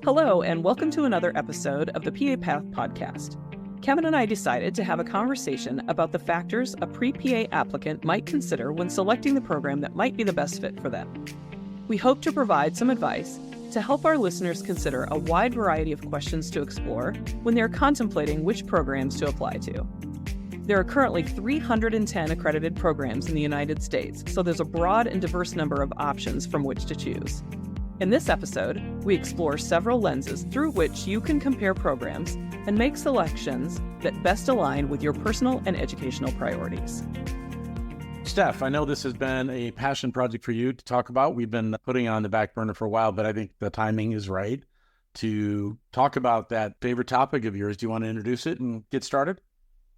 Hello, and welcome to another episode of the PA podcast. Kevin and I decided to have a conversation about the factors a pre-PA applicant might consider when selecting the program that might be the best fit for them. We hope to provide some advice to help our listeners consider a wide variety of questions to explore when they're contemplating which programs to apply to. There are currently 310 accredited programs in the United States, so there's a broad and diverse number of options from which to choose. In this episode, we explore several lenses through which you can compare programs and make selections that best align with your personal and educational priorities. Steph, I know this has been a passion project for you to talk about. We've been putting it on the back burner for a while, but I think the timing is right to talk about that favorite topic of yours. Do you want to introduce it and get started?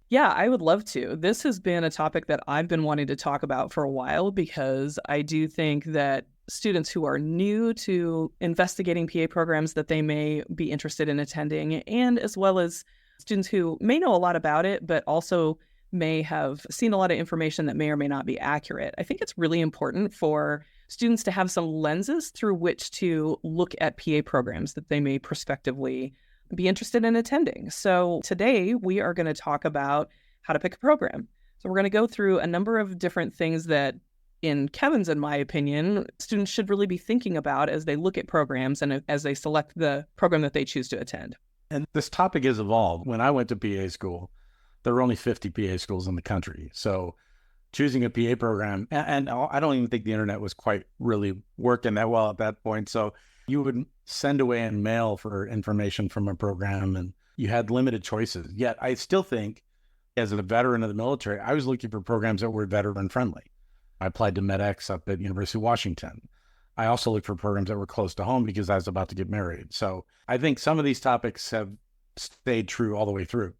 Yeah, I would love to. This has been a topic that I've been wanting to talk about for a while because I do think that students who are new to investigating PA programs that they may be interested in attending, and as well as students who may know a lot about it, but also may have seen a lot of information that may or may not be accurate. I think it's really important for students to have some lenses through which to look at PA programs that they may prospectively be interested in attending. So today we are going to talk about how to pick a program. So we're going to go through a number of different things that, in Kevin's and my opinion, students should really be thinking about as they look at programs and as they select the program that they choose to attend. And this topic has evolved. When I went to PA school, there were only 50 PA schools in the country. So choosing a PA program, and I don't even think the internet was quite really working that well at that point. So you would send away and mail for information from a program, and you had limited choices. Yet I still think, as a veteran of the military, I was looking for programs that were veteran friendly. I applied to MedX up at University of Washington. I also looked for programs that were close to home because I was about to get married. So I think some of these topics have stayed true all the way through.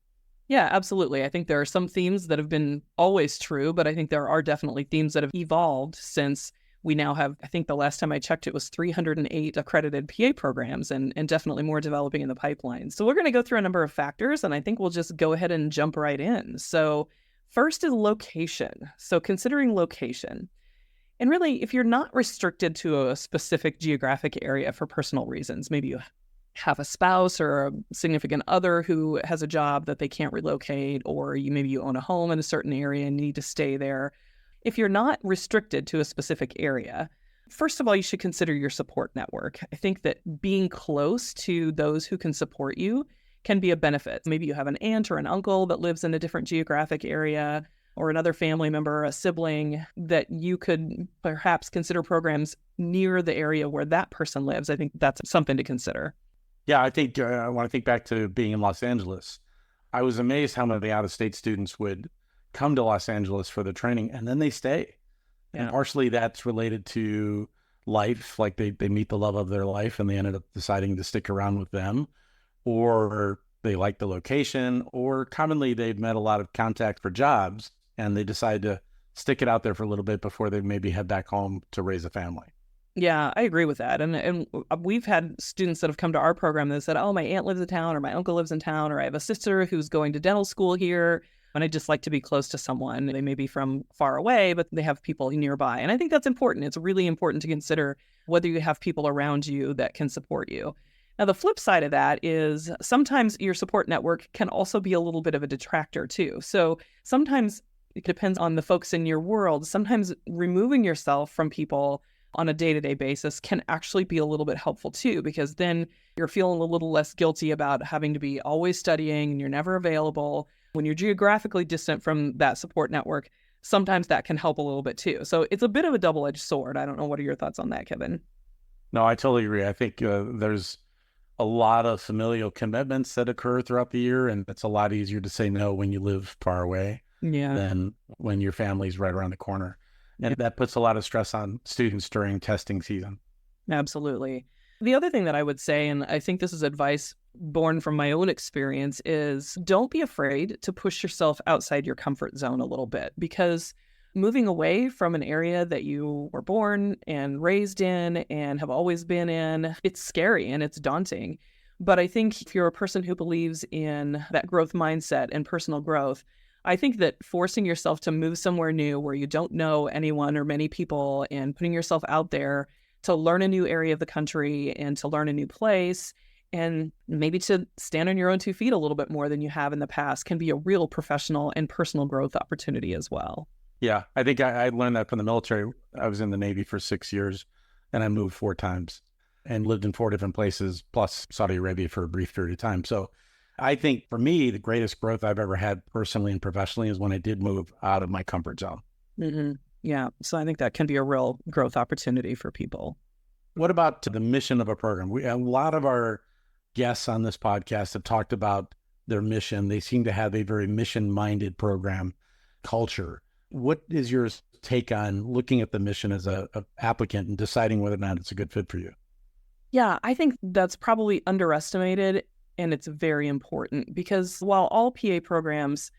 Yeah, absolutely. I think there are some themes that have been always true, but I think there are definitely themes that have evolved since we now have, I think the last time I checked, it was 308 accredited PA programs and definitely more developing in the pipeline. So we're going to go through a number of factors, and I think we'll just go ahead and jump right in. So first is location. So considering location. And really, if you're not restricted to a specific geographic area for personal reasons, maybe you have a spouse or a significant other who has a job that they can't relocate, or maybe you own a home in a certain area and need to stay there. If you're not restricted to a specific area, first of all, you should consider your support network. I think that being close to those who can support you can be a benefit. Maybe you have an aunt or an uncle that lives in a different geographic area, or another family member, a sibling, that you could perhaps consider programs near the area where that person lives. I think that's something to consider. Yeah, I think when I think back to being in Los Angeles, I was amazed how many out-of-state students would come to Los Angeles for the training and then they stay. Yeah. And partially that's related to life, like they meet the love of their life and they ended up deciding to stick around with them, or they like the location, or commonly they've met a lot of contact for jobs and they decide to stick it out there for a little bit before they maybe head back home to raise a family. Yeah, I agree with that. And we've had students that have come to our program that said, oh, my aunt lives in town, or my uncle lives in town, or I have a sister who's going to dental school here, and I just like to be close to someone. They may be from far away, but they have people nearby. And I think that's important. It's really important to consider whether you have people around you that can support you. Now, the flip side of that is sometimes your support network can also be a little bit of a detractor too. So sometimes it depends on the folks in your world. Sometimes removing yourself from people on a day-to-day basis can actually be a little bit helpful too, because then you're feeling a little less guilty about having to be always studying and you're never available. When you're geographically distant from that support network, sometimes that can help a little bit too. So it's a bit of a double-edged sword. I don't know. What are your thoughts on that, Kevin? No, I totally agree. I think there's a lot of familial commitments that occur throughout the year, and it's a lot easier to say no when you live far away than when your family's right around the corner. And that puts a lot of stress on students during testing season. Absolutely. The other thing that I would say, and I think this is advice born from my own experience, is don't be afraid to push yourself outside your comfort zone a little bit, because moving away from an area that you were born and raised in and have always been in, it's scary and it's daunting. But I think if you're a person who believes in that growth mindset and personal growth, I think that forcing yourself to move somewhere new where you don't know anyone or many people and putting yourself out there to learn a new area of the country and to learn a new place and maybe to stand on your own 2 feet a little bit more than you have in the past can be a real professional and personal growth opportunity as well. Yeah, I think I learned that from the military. I was in the Navy for 6 years and I moved 4 times and lived in 4 different places, plus Saudi Arabia for a brief period of time. So I think for me, the greatest growth I've ever had personally and professionally is when I did move out of my comfort zone. Mm-hmm. Yeah. So I think that can be a real growth opportunity for people. What about the mission of a program? A lot of our guests on this podcast have talked about their mission. They seem to have a very mission-minded program culture. What is your take on looking at the mission as a applicant and deciding whether or not it's a good fit for you? Yeah, I think that's probably underestimated, and it's very important because while all PA programs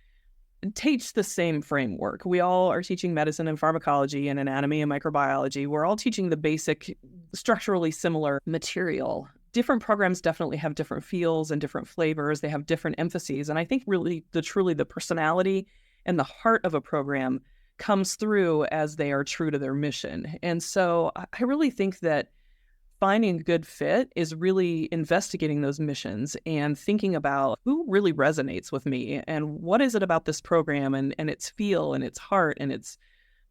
teach the same framework, we all are teaching medicine and pharmacology and anatomy and microbiology. We're all teaching the basic, structurally similar material. Different programs definitely have different feels and different flavors. They have different emphases. And I think really truly the personality and the heart of a program comes through as they are true to their mission. And so I really think that finding a good fit is really investigating those missions and thinking about who really resonates with me and what is it about this program and its feel and its heart and its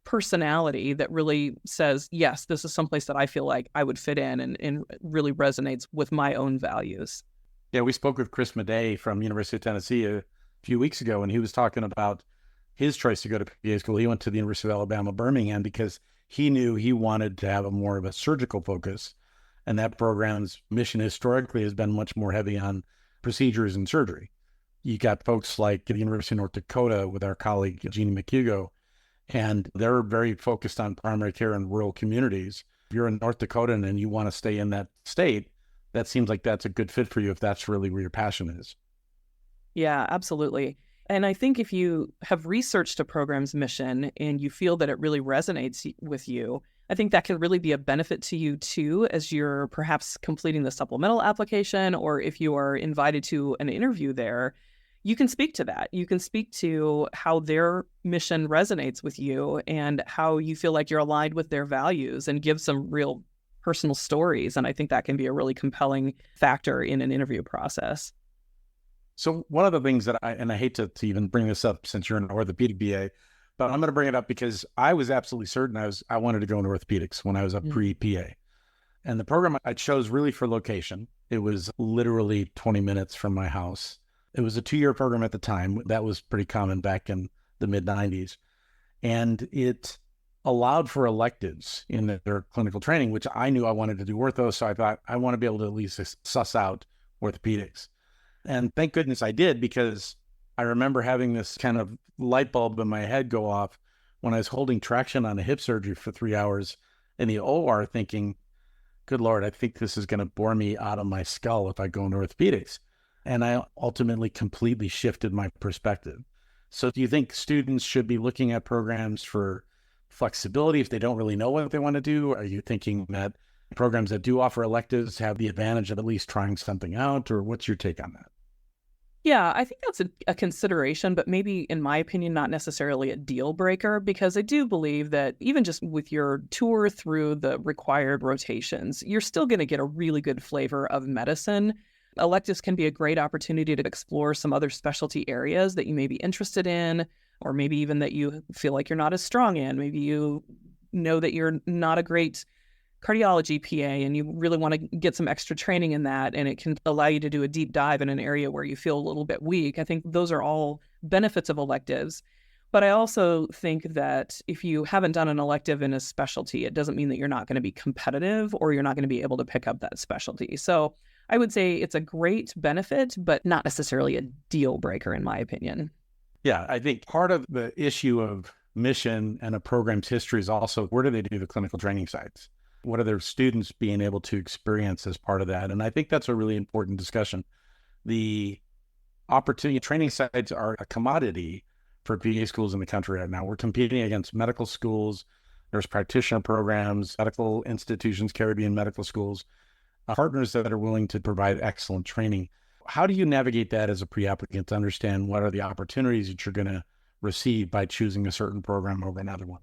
personality that really says, yes, this is someplace that I feel like I would fit in and really resonates with my own values. Yeah, we spoke with Chris Madej from University of Tennessee a few weeks ago, and he was talking about his choice to go to PA school. He went to the University of Alabama, Birmingham, because he knew he wanted to have a more of a surgical focus. And that program's mission historically has been much more heavy on procedures and surgery. You got folks like the University of North Dakota with our colleague, Jeannie McHugo, and they're very focused on primary care in rural communities. If you're in North Dakota and you want to stay in that state, that seems like that's a good fit for you if that's really where your passion is. Yeah, absolutely. And I think if you have researched a program's mission and you feel that it really resonates with you, I think that can really be a benefit to you too, as you're perhaps completing the supplemental application, or if you are invited to an interview there, you can speak to that. You can speak to how their mission resonates with you and how you feel like you're aligned with their values and give some real personal stories. And I think that can be a really compelling factor in an interview process. So one of the things that I hate to even bring this up since you're an orthopedic BA, but I'm going to bring it up because I was absolutely certain I wanted to go into orthopedics when I was a pre-PA. And the program I chose really for location, it was literally 20 minutes from my house. It was a 2-year program at the time. That was pretty common back in the mid-90s. And it allowed for electives in their clinical training, which I knew I wanted to do ortho. So I thought I want to be able to at least suss out orthopedics. And thank goodness I did, because I remember having this kind of light bulb in my head go off when I was holding traction on a hip surgery for 3 hours in the OR thinking, good Lord, I think this is going to bore me out of my skull if I go into orthopedics. And I ultimately completely shifted my perspective. So do you think students should be looking at programs for flexibility if they don't really know what they want to do? Are you thinking that programs that do offer electives have the advantage of at least trying something out, or what's your take on that? Yeah, I think that's a consideration, but maybe, in my opinion, not necessarily a deal breaker, because I do believe that even just with your tour through the required rotations, you're still going to get a really good flavor of medicine. Electives can be a great opportunity to explore some other specialty areas that you may be interested in, or maybe even that you feel like you're not as strong in. Maybe you know that you're not a great cardiology PA and you really want to get some extra training in that, and it can allow you to do a deep dive in an area where you feel a little bit weak. I think those are all benefits of electives. But I also think that if you haven't done an elective in a specialty, it doesn't mean that you're not going to be competitive or you're not going to be able to pick up that specialty. So I would say it's a great benefit, but not necessarily a deal breaker, in my opinion. Yeah, I think part of the issue of mission and a program's history is also, where do they do the clinical training sites? What are their students being able to experience as part of that? And I think that's a really important discussion. The opportunity training sites are a commodity for PA schools in the country right now. We're competing against medical schools, nurse practitioner programs, medical institutions, Caribbean medical schools, partners that are willing to provide excellent training. How do you navigate that as a pre-applicant to understand what are the opportunities that you're going to receive by choosing a certain program over another one?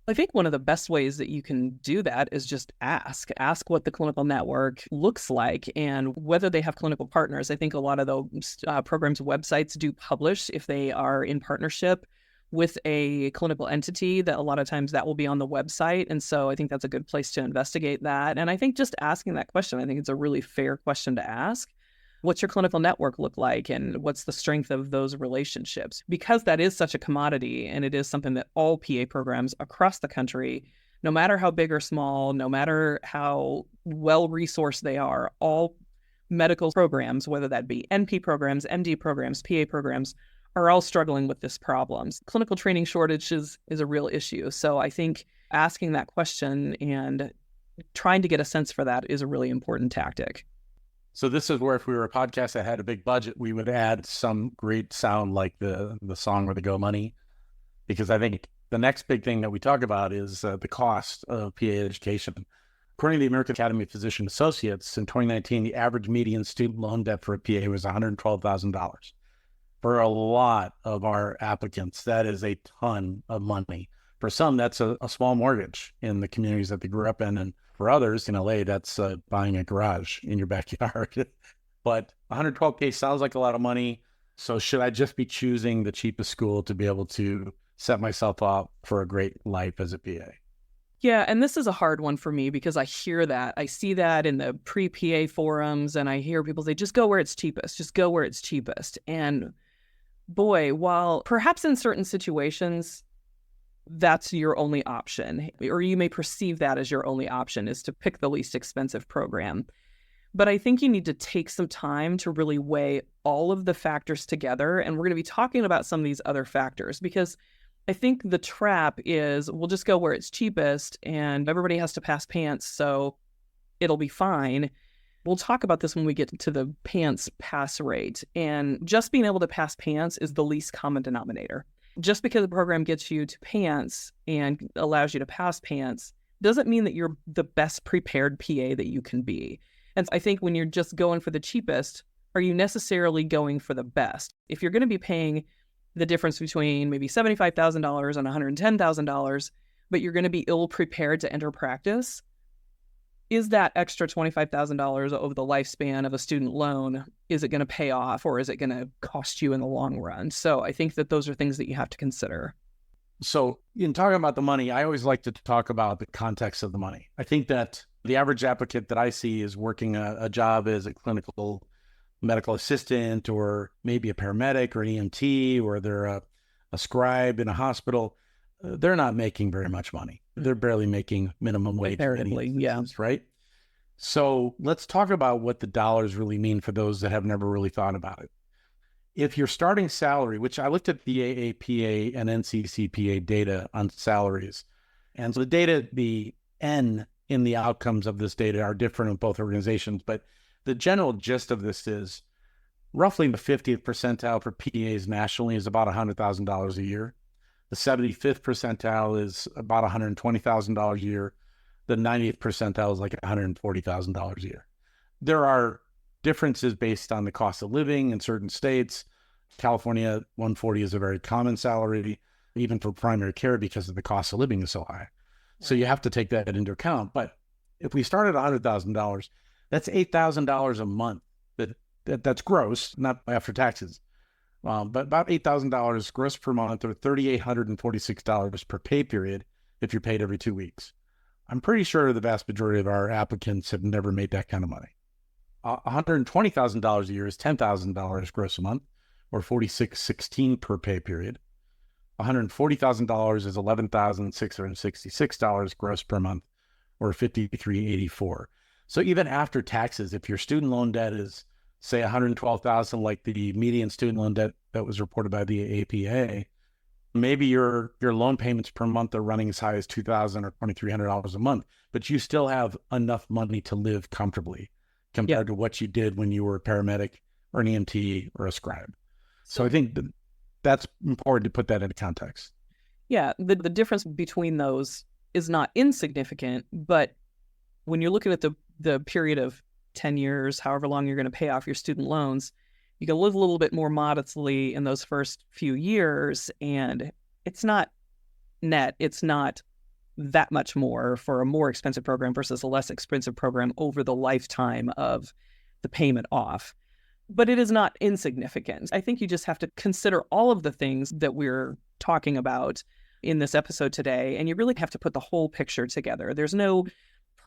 I think one of the best ways that you can do that is just ask what the clinical network looks like and whether they have clinical partners. I think a lot of those programs' websites do publish if they are in partnership with a clinical entity, that a lot of times that will be on the website. And so I think that's a good place to investigate that. And I think just asking that question, I think it's a really fair question to ask. What's your clinical network look like, and what's the strength of those relationships? Because that is such a commodity, and it is something that all PA programs across the country, no matter how big or small, no matter how well-resourced they are, all medical programs, whether that be NP programs, MD programs, PA programs, are all struggling with this problem. Clinical training shortages is a real issue. So I think asking that question and trying to get a sense for that is a really important tactic. So this is where if we were a podcast that had a big budget, we would add some great sound like the song or the Go Money, because I think the next big thing that we talk about is the cost of PA education. According to the American Academy of Physician Associates, in 2019, the average median student loan debt for a PA was $112,000. For a lot of our applicants, that is a ton of money. For some, that's a small mortgage in the communities that they grew up in. And for others in LA, that's buying a garage in your backyard. But $112K sounds like a lot of money. So should I just be choosing the cheapest school to be able to set myself up for a great life as a PA? Yeah, and this is a hard one for me because I hear that. I see that in the pre-PA forums, and I hear people say, just go where it's cheapest. Just go where it's cheapest. And boy, while perhaps in certain situations, that's your only option, or you may perceive that as your only option, is to pick the least expensive program. But I think you need to take some time to really weigh all of the factors together. And we're going to be talking about some of these other factors, because I think the trap is we'll just go where it's cheapest and everybody has to pass PANCE, so it'll be fine. We'll talk about this when we get to the PANCE pass rate. And just being able to pass PANCE is the least common denominator. Just because the program gets you to PANCE and allows you to pass PANCE doesn't mean that you're the best prepared PA that you can be. And I think when you're just going for the cheapest, are you necessarily going for the best? If you're going to be paying the difference between maybe $75,000 and $110,000, but you're going to be ill prepared to enter practice, is that extra $25,000 over the lifespan of a student loan, is it going to pay off, or is it going to cost you in the long run? So I think that those are things that you have to consider. So in talking about the money, I always like to talk about the context of the money. I think that the average applicant that I see is working a job as a clinical medical assistant, or maybe a paramedic or an EMT, or they're a scribe in a hospital. They're not making very much money. They're barely making minimum wage. Comparatively, yeah. Right? So let's talk about what the dollars really mean for those that have never really thought about it. If your starting salary, which I looked at the AAPA and NCCPA data on salaries, and so the data, the N in the outcomes of this data are different in both organizations, but the general gist of this is roughly the 50th percentile for PAs nationally is about $100,000 a year. The 75th percentile is about $120,000 a year. The 90th percentile is like $140,000 a year. There are differences based on the cost of living in certain states. California, 140 is a very common salary, even for primary care, because of the cost of living is so high. Right. So you have to take that into account. But if we start at $100,000, that's $8,000 a month. That's gross, not after taxes. But about $8,000 gross per month, or $3,846 per pay period if you're paid every 2 weeks. I'm pretty sure the vast majority of our applicants have never made that kind of money. $120,000 a year is $10,000 gross a month, or $4,616 per pay period. $140,000 is $11,666 gross per month, or $5,384. So even after taxes, if your student loan debt is, say, $112,000, like the median student loan debt that was reported by the APA, maybe your loan payments per month are running as high as $2,000 or $2,300 a month, but you still have enough money to live comfortably compared to what you did when you were a paramedic or an EMT or a scribe. So I think that's important to put that into context. Yeah, the difference between those is not insignificant, but when you're looking at the period of 10 years, however long you're going to pay off your student loans, you can live a little bit more modestly in those first few years, and it's not net, it's not that much more for a more expensive program versus a less expensive program over the lifetime of the payment off. But it is not insignificant. I think you just have to consider all of the things that we're talking about in this episode today, and you really have to put the whole picture together. There's no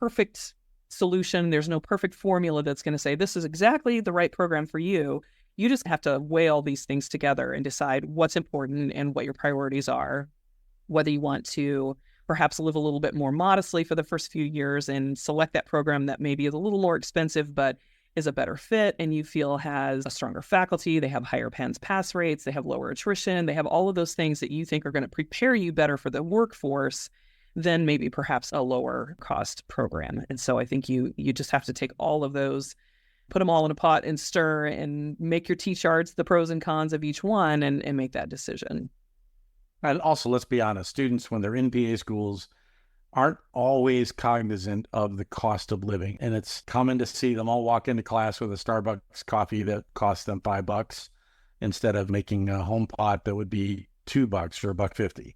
perfect solution. There's no perfect formula that's going to say this is exactly the right program for you. You just have to weigh all these things together and decide what's important and what your priorities are, whether you want to perhaps live a little bit more modestly for the first few years and select that program that maybe is a little more expensive, but is a better fit and you feel has a stronger faculty, they have higher PANCE pass rates, they have lower attrition, they have all of those things that you think are going to prepare you better for the workforce than maybe perhaps a lower cost program. And so I think you just have to take all of those, put them all in a pot and stir and make your T-charts, the pros and cons of each one, and make that decision. And also, let's be honest, students, when they're in PA schools, aren't always cognizant of the cost of living. And it's common to see them all walk into class with a Starbucks coffee that costs them $5 instead of making a home pot that would be $2 or $1.50.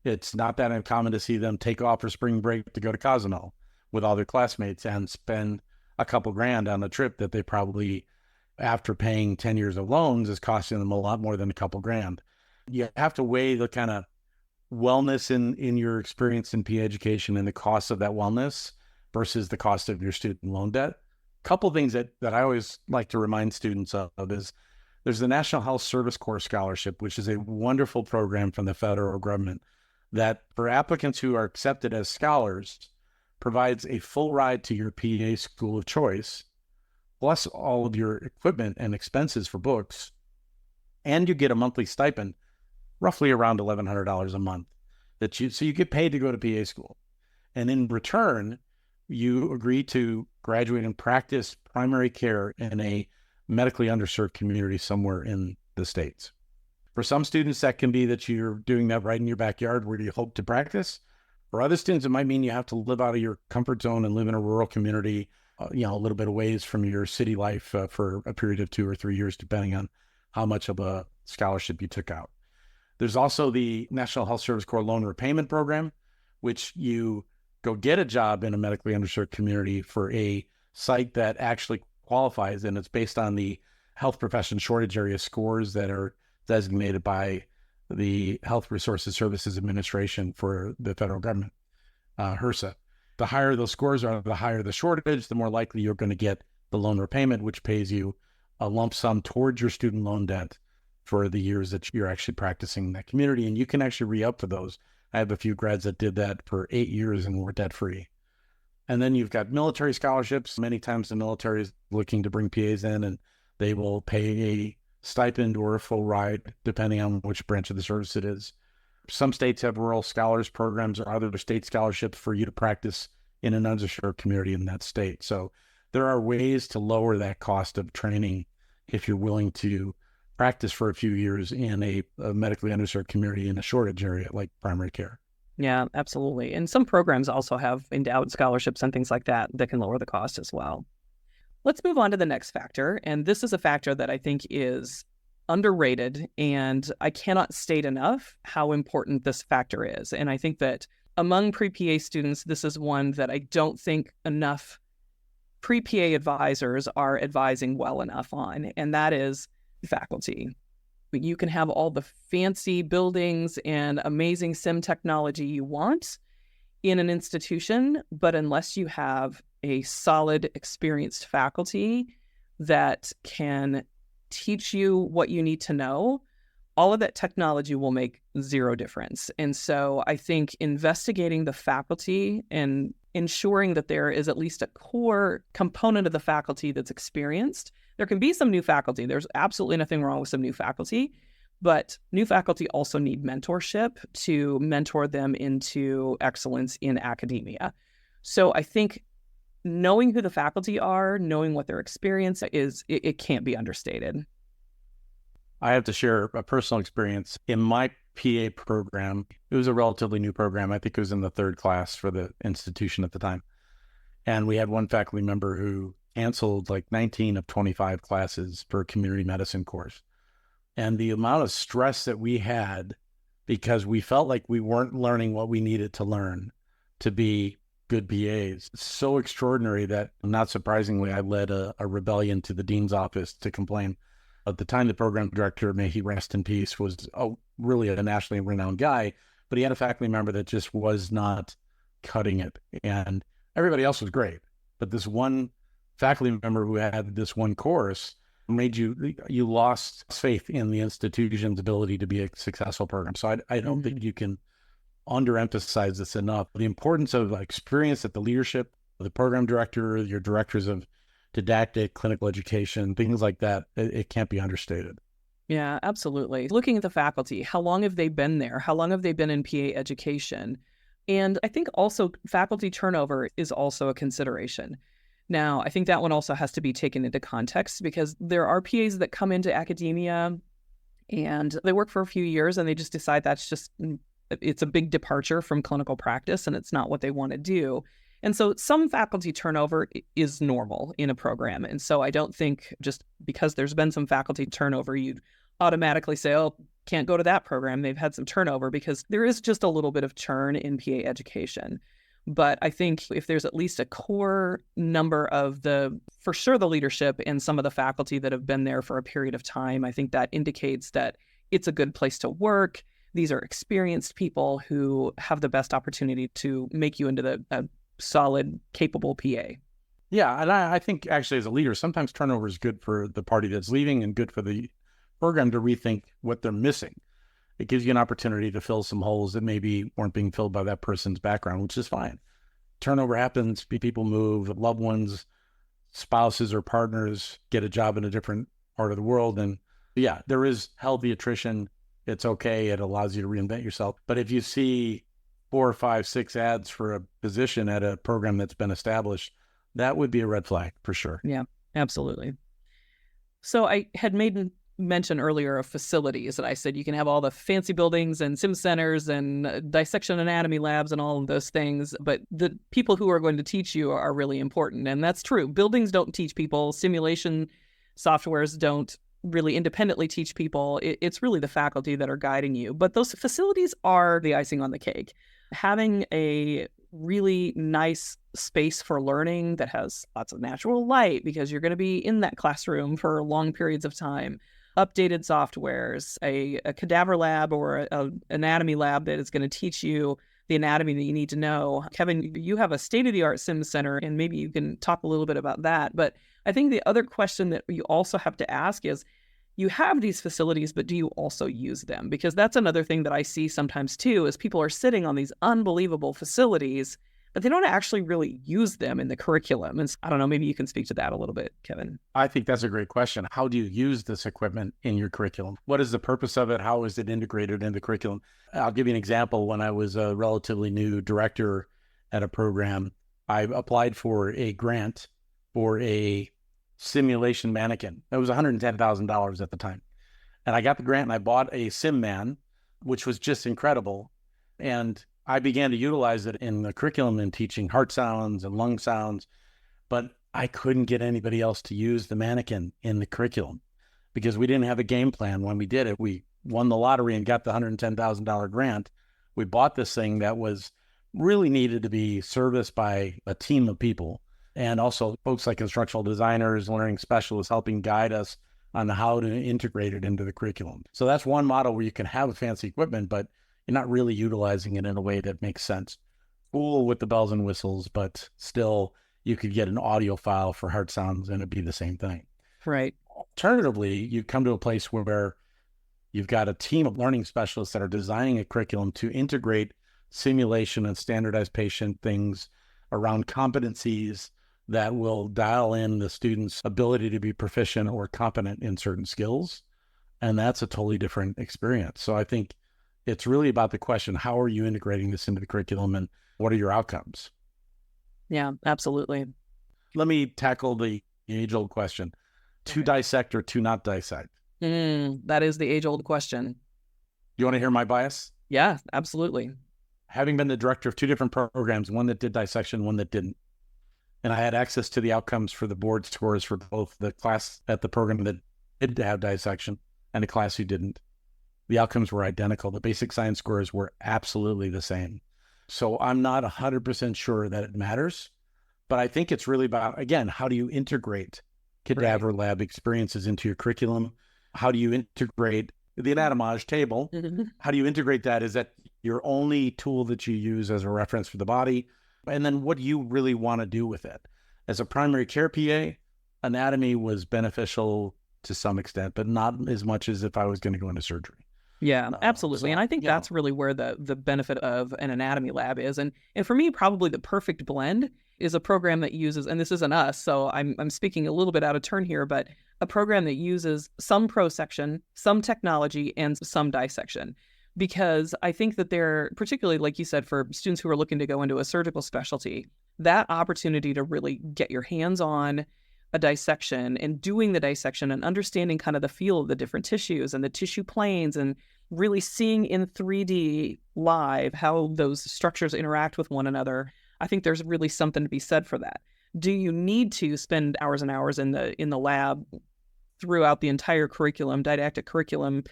It's not that uncommon to see them take off for spring break to go to Cozumel with all their classmates and spend a couple grand on a trip that they probably, after paying 10 years of loans, is costing them a lot more than a couple grand. You have to weigh the kind of wellness in your experience in PA education and the cost of that wellness versus the cost of your student loan debt. A couple of things that I always like to remind students of is there's the National Health Service Corps Scholarship, which is a wonderful program from the federal government that for applicants who are accepted as scholars provides a full ride to your PA school of choice, plus all of your equipment and expenses for books, and you get a monthly stipend roughly around $1,100 a month so you get paid to go to PA school. And in return, you agree to graduate and practice primary care in a medically underserved community somewhere in the States. For some students, that can be that you're doing that right in your backyard where you hope to practice. For other students, it might mean you have to live out of your comfort zone and live in a rural community, a little bit away from your city life for a period of 2 or 3 years, depending on how much of a scholarship you took out. There's also the National Health Service Corps Loan Repayment Program, which you go get a job in a medically underserved community for a site that actually qualifies, and it's based on the health profession shortage area scores that are designated by the Health Resources Services Administration for the federal government, HRSA. The higher those scores are, the higher the shortage, the more likely you're going to get the loan repayment, which pays you a lump sum towards your student loan debt for the years that you're actually practicing in that community. And you can actually re-up for those. I have a few grads that did that for 8 years and were debt-free. And then you've got military scholarships. Many times the military is looking to bring PAs in and they will pay a stipend or a full ride, depending on which branch of the service it is. Some states have rural scholars programs or other state scholarships for you to practice in an underserved community in that state. So there are ways to lower that cost of training if you're willing to practice for a few years in a medically underserved community in a shortage area like primary care. Yeah, absolutely. And some programs also have endowed scholarships and things like that that can lower the cost as well. Let's move on to the next factor. And this is a factor that I think is underrated, and I cannot state enough how important this factor is. And I think that among pre-PA students, this is one that I don't think enough pre-PA advisors are advising well enough on, and that is faculty. You can have all the fancy buildings and amazing sim technology you want in an institution, but unless you have a solid, experienced faculty that can teach you what you need to know, all of that technology will make zero difference. And so I think investigating the faculty and ensuring that there is at least a core component of the faculty that's experienced. There can be some new faculty. There's absolutely nothing wrong with some new faculty, but new faculty also need mentorship to mentor them into excellence in academia. So I think knowing who the faculty are, knowing what their experience is, it can't be understated. I have to share a personal experience. In my PA program, it was a relatively new program. I think it was in the 3rd class for the institution at the time. And we had one faculty member who canceled like 19 of 25 classes for a community medicine course. And the amount of stress that we had because we felt like we weren't learning what we needed to learn to be good PAs. It's so extraordinary that, not surprisingly, I led a rebellion to the dean's office to complain. At the time, the program director, may he rest in peace, was really a nationally renowned guy, but he had a faculty member that just was not cutting it. And everybody else was great. But this one faculty member who had this one course made you lost faith in the institution's ability to be a successful program. So I don't think you can underemphasize this enough. The importance of experience at the leadership, the program director, your directors of didactic, clinical education, things like that, it can't be understated. Yeah, absolutely. Looking at the faculty, how long have they been there? How long have they been in PA education? And I think also faculty turnover is also a consideration. Now, I think that one also has to be taken into context because there are PAs that come into academia and they work for a few years and they just decide it's a big departure from clinical practice and it's not what they want to do. And so some faculty turnover is normal in a program. And so I don't think just because there's been some faculty turnover, you'd automatically say, oh, can't go to that program. They've had some turnover, because there is just a little bit of churn in PA education. But I think if there's at least a core number of for sure the leadership and some of the faculty that have been there for a period of time, I think that indicates that it's a good place to work. These are experienced people who have the best opportunity to make you into a solid, capable PA. Yeah, and I think actually as a leader, sometimes turnover is good for the party that's leaving and good for the program to rethink what they're missing. It gives you an opportunity to fill some holes that maybe weren't being filled by that person's background, which is fine. Turnover happens, people move, loved ones, spouses or partners get a job in a different part of the world. And yeah, there is healthy attrition. It's okay. It allows you to reinvent yourself. But if you see 4, 5, 6 ads for a position at a program that's been established, that would be a red flag for sure. Yeah, absolutely. So I had made mention earlier of facilities, and I said you can have all the fancy buildings and sim centers and dissection anatomy labs and all of those things, but the people who are going to teach you are really important. And that's true. Buildings don't teach people. Simulation softwares don't really independently teach people. It's really the faculty that are guiding you. But those facilities are the icing on the cake. Having a really nice space for learning that has lots of natural light, because you're going to be in that classroom for long periods of time, updated softwares, a cadaver lab or an anatomy lab that is going to teach you the anatomy that you need to know. Kevin, you have a state-of-the-art sim center, and maybe you can talk a little bit about that. But I think the other question that you also have to ask is, you have these facilities, but do you also use them? Because that's another thing that I see sometimes too, is people are sitting on these unbelievable facilities, but they don't actually really use them in the curriculum. And I don't know, maybe you can speak to that a little bit, Kevin. I think that's a great question. How do you use this equipment in your curriculum? What is the purpose of it? How is it integrated in the curriculum? I'll give you an example. When I was a relatively new director at a program, I applied for a grant for a simulation mannequin. It was $110,000 at the time. And I got the grant and I bought a sim man, which was just incredible. And I began to utilize it in the curriculum in teaching heart sounds and lung sounds, but I couldn't get anybody else to use the mannequin in the curriculum because we didn't have a game plan when we did it. We won the lottery and got the $110,000 grant. We bought this thing that was really needed to be serviced by a team of people, and also folks like instructional designers, learning specialists helping guide us on how to integrate it into the curriculum. So that's one model where you can have fancy equipment, but you're not really utilizing it in a way that makes sense. Cool with the bells and whistles, but still you could get an audio file for heart sounds and it'd be the same thing. Right. Alternatively, you come to a place where you've got a team of learning specialists that are designing a curriculum to integrate simulation and standardized patient things around competencies that will dial in the student's ability to be proficient or competent in certain skills. And that's a totally different experience. So I think it's really about the question, how are you integrating this into the curriculum and what are your outcomes? Yeah, absolutely. Let me tackle the age-old question. To dissect or to not dissect? That is the age-old question. You want to hear my bias? Yeah, absolutely. Having been the director of 2 different programs, one that did dissection, one that didn't, and I had access to the outcomes for the board scores for both the class at the program that did have dissection and the class who didn't. The outcomes were identical. The basic science scores were absolutely the same. So I'm not 100% sure that it matters, but I think it's really about, again, how do you integrate cadaver lab experiences into your curriculum? How do you integrate the anatomage table? How do you integrate that? Is that your only tool that you use as a reference for the body? And then what do you really want to do with it? As a primary care PA, anatomy was beneficial to some extent, but not as much as if I was going to go into surgery. Yeah, absolutely. And I think that's really where the benefit of an anatomy lab is. And for me, probably the perfect blend is a program that uses, and this isn't us, so I'm speaking a little bit out of turn here, but a program that uses some prosection, some technology, and some dissection. Because I think that they're, particularly like you said, for students who are looking to go into a surgical specialty, that opportunity to really get your hands on a dissection and doing the dissection and understanding kind of the feel of the different tissues and the tissue planes and really seeing in 3D live how those structures interact with one another. I think there's really something to be said for that. Do you need to spend hours and hours in the lab throughout the entire curriculum, didactic curriculum,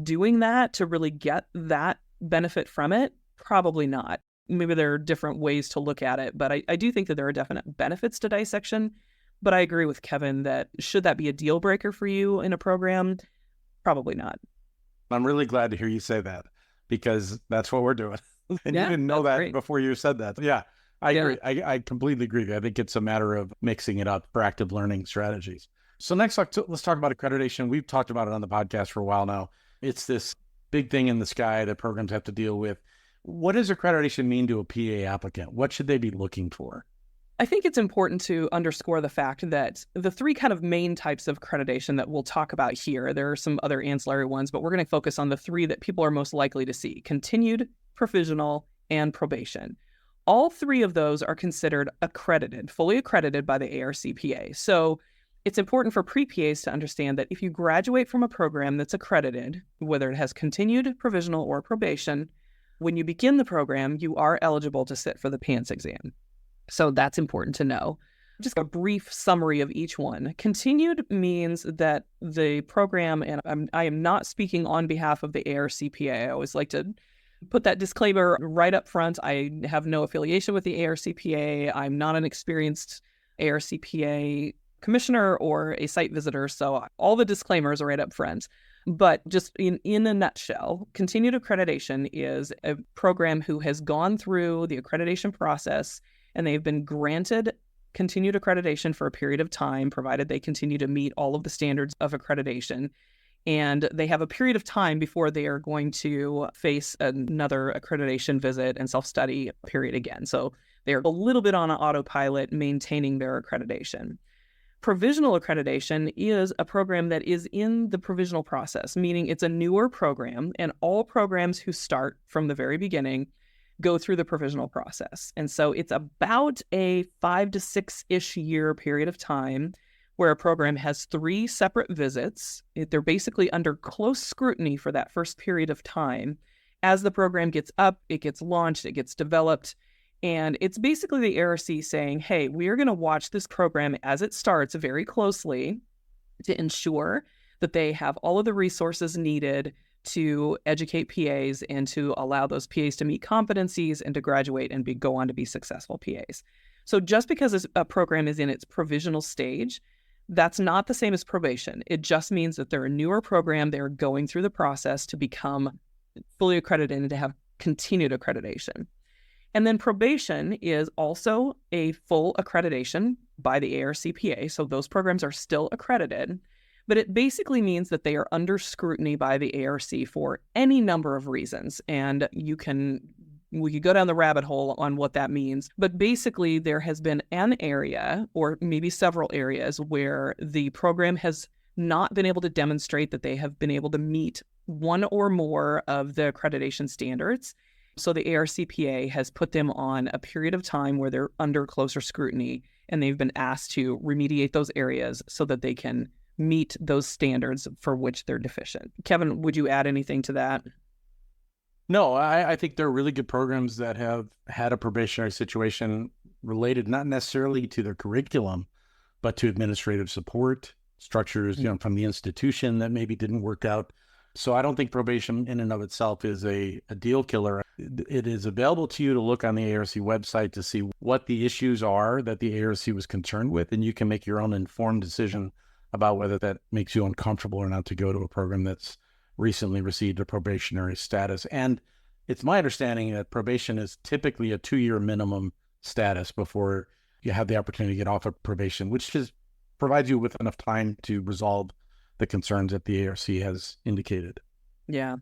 doing that to really get that benefit from it? Probably not. Maybe there are different ways to look at it, but I do think that there are definite benefits to dissection. But I agree with Kevin that should that be a deal breaker for you in a program? Probably not. I'm really glad to hear you say that, because that's what we're doing. And you didn't know that before you said that. Yeah, I agree. I completely agree. I think it's a matter of mixing it up for active learning strategies. So next, let's talk about accreditation. We've talked about it on the podcast for a while now. It's this big thing in the sky that programs have to deal with. What does accreditation mean to a PA applicant? What should they be looking for? I think it's important to underscore the fact that the three kind of main types of accreditation that we'll talk about here, there are some other ancillary ones, but we're going to focus on the three that people are most likely to see: continued, provisional, and probation. All three of those are considered accredited, fully accredited by the ARCPA. So it's important for pre-PAs to understand that if you graduate from a program that's accredited, whether it has continued, provisional, or probation, when you begin the program, you are eligible to sit for the PANCE exam. So that's important to know. Just a brief summary of each one. Continued means that the program, and I am not speaking on behalf of the ARCPA. I always like to put that disclaimer right up front. I have no affiliation with the ARCPA. I'm not an experienced ARCPA commissioner or a site visitor. So all the disclaimers are right up front. But just in a nutshell, continued accreditation is a program who has gone through the accreditation process and they've been granted continued accreditation for a period of time, provided they continue to meet all of the standards of accreditation. And they have a period of time before they are going to face another accreditation visit and self-study period again. So they're a little bit on an autopilot maintaining their accreditation. Provisional accreditation is a program that is in the provisional process, meaning it's a newer program, and all programs who start from the very beginning go through the provisional process. And so it's about a 5 to 6-ish year period of time where a program has 3 separate visits. They're basically under close scrutiny for that first period of time. As the program gets up, it gets launched, it gets developed, and it's basically the ARC saying, hey, we are going to watch this program as it starts very closely to ensure that they have all of the resources needed to educate PAs and to allow those PAs to meet competencies and to graduate and go on to be successful PAs. So just because a program is in its provisional stage, that's not the same as probation. It just means that they're a newer program. They're going through the process to become fully accredited and to have continued accreditation. And then probation is also a full accreditation by the ARCPA. So those programs are still accredited. But it basically means that they are under scrutiny by the ARC for any number of reasons. And we could go down the rabbit hole on what that means. But basically, there has been an area, or maybe several areas, where the program has not been able to demonstrate that they have been able to meet one or more of the accreditation standards. So the ARCPA has put them on a period of time where they're under closer scrutiny, and they've been asked to remediate those areas so that they can meet those standards for which they're deficient. Kevin, would you add anything to that? No, I think there are really good programs that have had a probationary situation related not necessarily to their curriculum, but to administrative support structures, from the institution that maybe didn't work out. So I don't think probation in and of itself is a deal killer. It is available to you to look on the ARC website to see what the issues are that the ARC was concerned with, and you can make your own informed decision about whether that makes you uncomfortable or not to go to a program that's recently received a probationary status. And it's my understanding that probation is typically a 2-year minimum status before you have the opportunity to get off of probation, which provides you with enough time to resolve the concerns that the ARC has indicated. Yeah.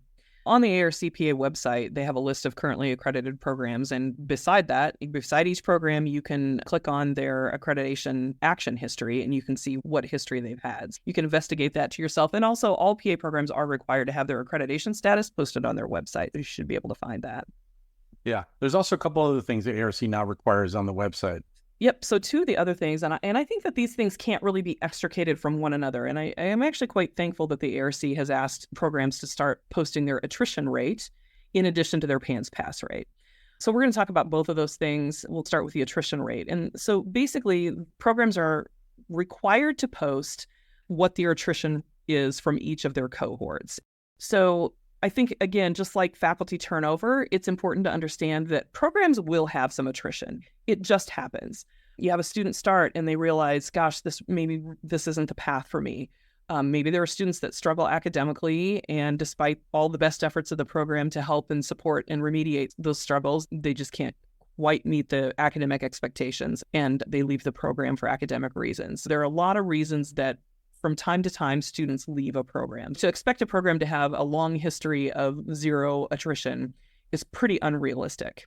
On the ARCPA website, they have a list of currently accredited programs. And beside each program, you can click on their accreditation action history and you can see what history they've had. You can investigate that to yourself. And also, all PA programs are required to have their accreditation status posted on their website. You should be able to find that. Yeah. There's also a couple other things that ARC now requires on the website. Yep. So two of the other things, and I think that these things can't really be extricated from one another. And I am actually quite thankful that the ARC has asked programs to start posting their attrition rate in addition to their PANCE pass rate. So we're going to talk about both of those things. We'll start with the attrition rate. And so basically, programs are required to post what their attrition is from each of their cohorts. So I think, again, just like faculty turnover, it's important to understand that programs will have some attrition. It just happens. You have a student start and they realize, gosh, maybe this isn't the path for me. Maybe there are students that struggle academically, and despite all the best efforts of the program to help and support and remediate those struggles, they just can't quite meet the academic expectations and they leave the program for academic reasons. There are a lot of reasons that from time to time, students leave a program. To expect a program to have a long history of zero attrition is pretty unrealistic.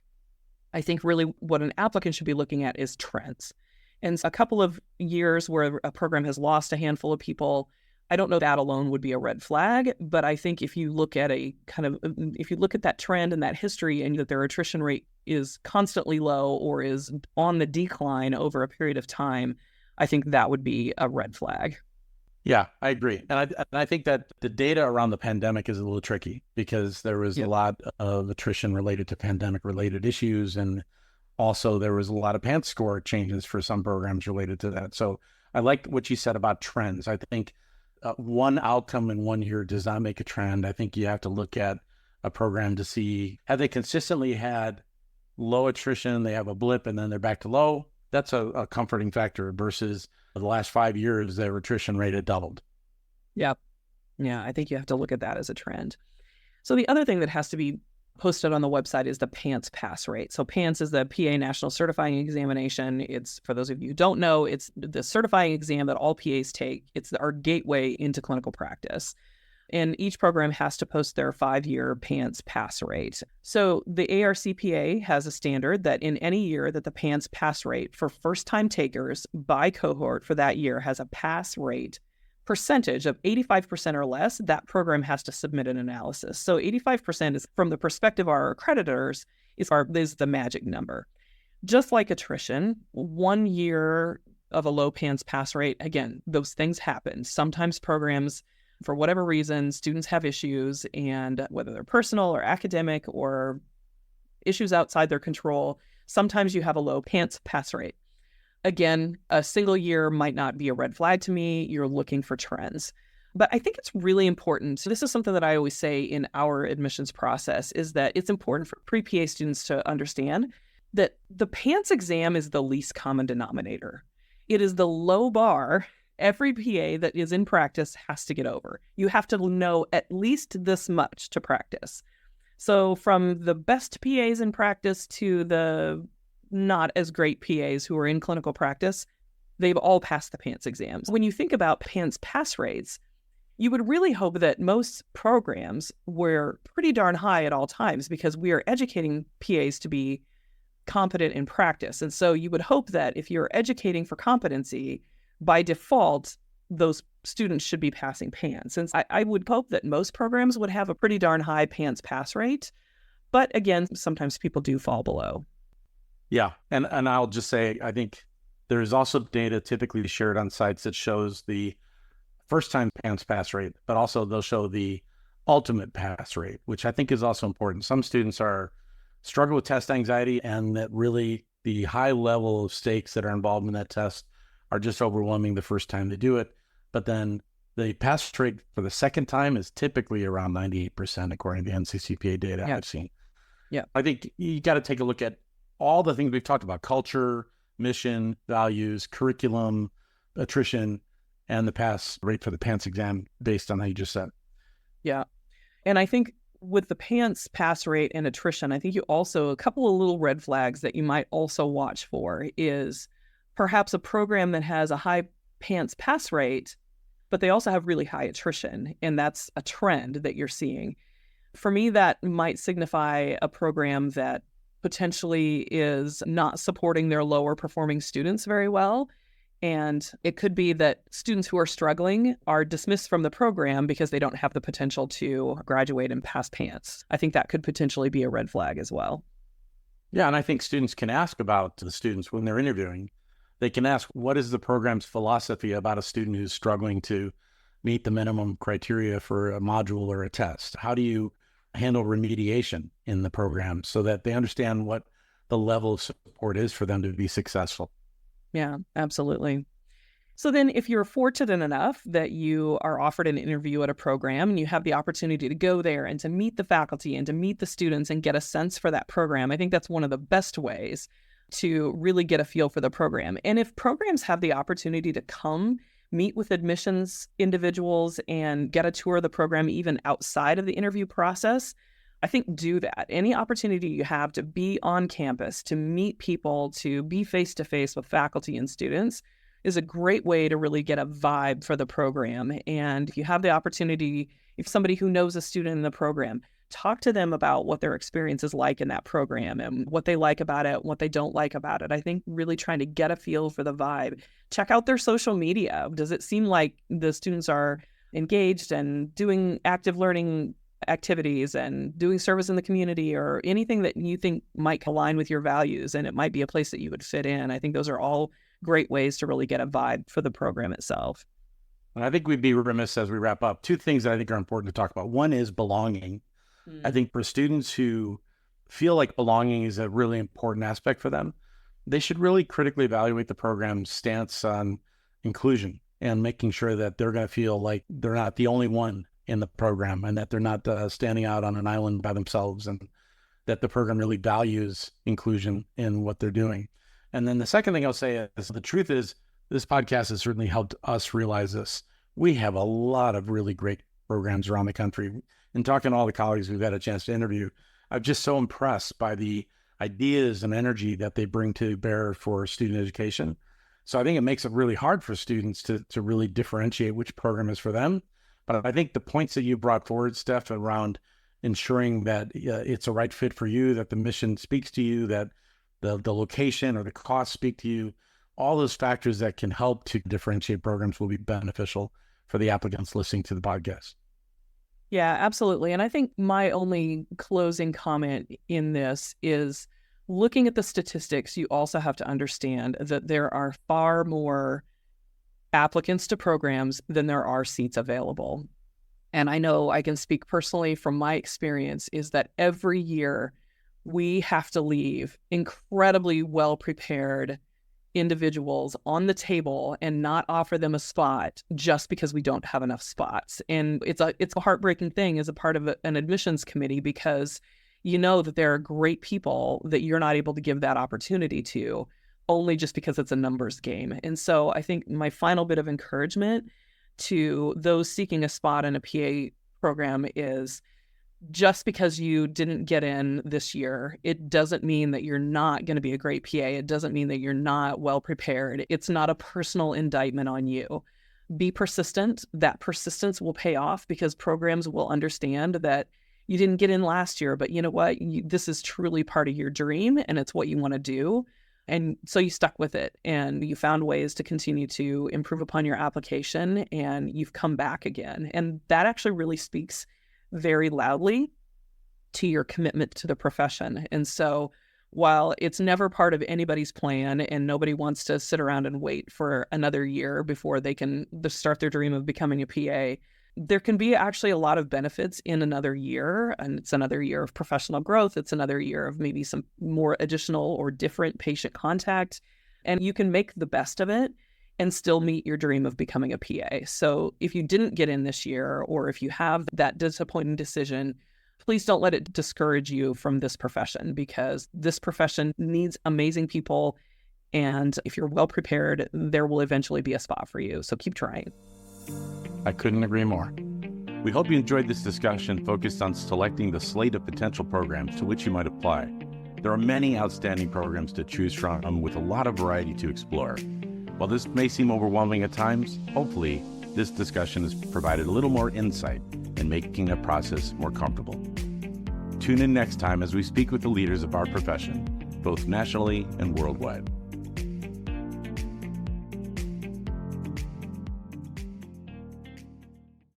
I think really what an applicant should be looking at is trends. And a couple of years where a program has lost a handful of people, I don't know that alone would be a red flag, but I think if you look at that trend and that history and that their attrition rate is constantly low or is on the decline over a period of time, I think that would be a red flag. Yeah, I agree. And I think that the data around the pandemic is a little tricky because there was a lot of attrition related to pandemic-related issues. And also there was a lot of PANCE score changes for some programs related to that. So I like what you said about trends. I think one outcome in 1 year does not make a trend. I think you have to look at a program to see, have they consistently had low attrition, they have a blip, and then they're back to low? That's a comforting factor versus the last 5 years, their attrition rate had doubled. Yeah. I think you have to look at that as a trend. So the other thing that has to be posted on the website is the PANCE pass rate. So PANCE is the PA National Certifying Examination. It's, for those of you who don't know, it's the certifying exam that all PAs take. It's our gateway into clinical practice. And each program has to post their 5-year PANCE pass rate. So the ARCPA has a standard that in any year that the PANCE pass rate for first-time takers by cohort for that year has a pass rate percentage of 85% or less, that program has to submit an analysis. So 85% is, from the perspective of our accreditors, is the magic number. Just like attrition, 1 year of a low PANCE pass rate, again, those things happen. Sometimes programs, for whatever reason, students have issues, and whether they're personal or academic or issues outside their control, sometimes you have a low PANCE pass rate. Again, a single year might not be a red flag to me. You're looking for trends. But I think it's really important. So this is something that I always say in our admissions process, is that it's important for pre-PA students to understand that the PANCE exam is the least common denominator. It is the low bar every PA that is in practice has to get over. You have to know at least this much to practice. So from the best PAs in practice to the not as great PAs who are in clinical practice, they've all passed the PANCE exams. When you think about PANCE pass rates, you would really hope that most programs were pretty darn high at all times because we are educating PAs to be competent in practice. And so you would hope that if you're educating for competency, by default, those students should be passing PANCE. And I would hope that most programs would have a pretty darn high PANCE pass rate. But again, sometimes people do fall below. Yeah. And I'll just say, I think there is also data typically shared on sites that shows the first-time PANCE pass rate, but also they'll show the ultimate pass rate, which I think is also important. Some students struggle with test anxiety, and that really the high level of stakes that are involved in that test are just overwhelming the first time they do it. But then the pass rate for the second time is typically around 98%, according to NCCPA data I've seen. Yeah. I think you got to take a look at all the things we've talked about: culture, mission, values, curriculum, attrition, and the pass rate for the PANCE exam based on how you just said. Yeah. And I think with the PANCE pass rate and attrition, I think you also, a couple of little red flags that you might also watch for is perhaps a program that has a high PANCE pass rate, but they also have really high attrition. And that's a trend that you're seeing. For me, that might signify a program that potentially is not supporting their lower performing students very well. And it could be that students who are struggling are dismissed from the program because they don't have the potential to graduate and pass PANCE. I think that could potentially be a red flag as well. Yeah, and I think students can ask about the students when they're interviewing. They can ask, what is the program's philosophy about a student who's struggling to meet the minimum criteria for a module or a test? How do you handle remediation in the program so that they understand what the level of support is for them to be successful? Yeah, absolutely. So then if you're fortunate enough that you are offered an interview at a program and you have the opportunity to go there and to meet the faculty and to meet the students and get a sense for that program, I think that's one of the best ways to really get a feel for the program. And if programs have the opportunity to come meet with admissions individuals and get a tour of the program even outside of the interview process, I think do that. Any opportunity you have to be on campus, to meet people, to be face-to-face with faculty and students is a great way to really get a vibe for the program. And if you have the opportunity, if somebody who knows a student in the program, talk to them about what their experience is like in that program and what they like about it, what they don't like about it. I think really trying to get a feel for the vibe. Check out their social media. Does it seem like the students are engaged and doing active learning activities and doing service in the community or anything that you think might align with your values, and it might be a place that you would fit in? I think those are all great ways to really get a vibe for the program itself. And I think we'd be remiss as we wrap up. Two things that I think are important to talk about. One is belonging. I think for students who feel like belonging is a really important aspect for them, they should really critically evaluate the program's stance on inclusion and making sure that they're going to feel like they're not the only one in the program and that they're not standing out on an island by themselves, and that the program really values inclusion in what they're doing. And then the second thing I'll say is the truth is this podcast has certainly helped us realize this. We have a lot of really great programs around the country. And talking to all the colleagues we've had a chance to interview, I'm just so impressed by the ideas and energy that they bring to bear for student education. So I think it makes it really hard for students to really differentiate which program is for them. But I think the points that you brought forward, Steph, around ensuring that it's a right fit for you, that the mission speaks to you, that the location or the cost speak to you, all those factors that can help to differentiate programs will be beneficial for the applicants listening to the podcast. Yeah, absolutely. And I think my only closing comment in this is looking at the statistics, you also have to understand that there are far more applicants to programs than there are seats available. And I know I can speak personally from my experience is that every year we have to leave incredibly well-prepared individuals on the table and not offer them a spot just because we don't have enough spots. And it's a heartbreaking thing as a part of an admissions committee, because you know that there are great people that you're not able to give that opportunity to only just because it's a numbers game. And so I think my final bit of encouragement to those seeking a spot in a PA program is, just because you didn't get in this year, it doesn't mean that you're not going to be a great PA. It doesn't mean that you're not well prepared. It's not a personal indictment on you. Be persistent. That persistence will pay off because programs will understand that you didn't get in last year, but you know what? This is truly part of your dream and it's what you want to do. And so you stuck with it and you found ways to continue to improve upon your application and you've come back again. And that actually really speaks very loudly to your commitment to the profession. And so while it's never part of anybody's plan and nobody wants to sit around and wait for another year before they can start their dream of becoming a PA, there can be actually a lot of benefits in another year. And it's another year of professional growth. It's another year of maybe some more additional or different patient contact. And you can make the best of it and still meet your dream of becoming a PA. So if you didn't get in this year, or if you have that disappointing decision, please don't let it discourage you from this profession, because this profession needs amazing people. And if you're well prepared, there will eventually be a spot for you. So keep trying. I couldn't agree more. We hope you enjoyed this discussion focused on selecting the slate of potential programs to which you might apply. There are many outstanding programs to choose from with a lot of variety to explore. While this may seem overwhelming at times, hopefully this discussion has provided a little more insight in making that process more comfortable. Tune in next time as we speak with the leaders of our profession, both nationally and worldwide.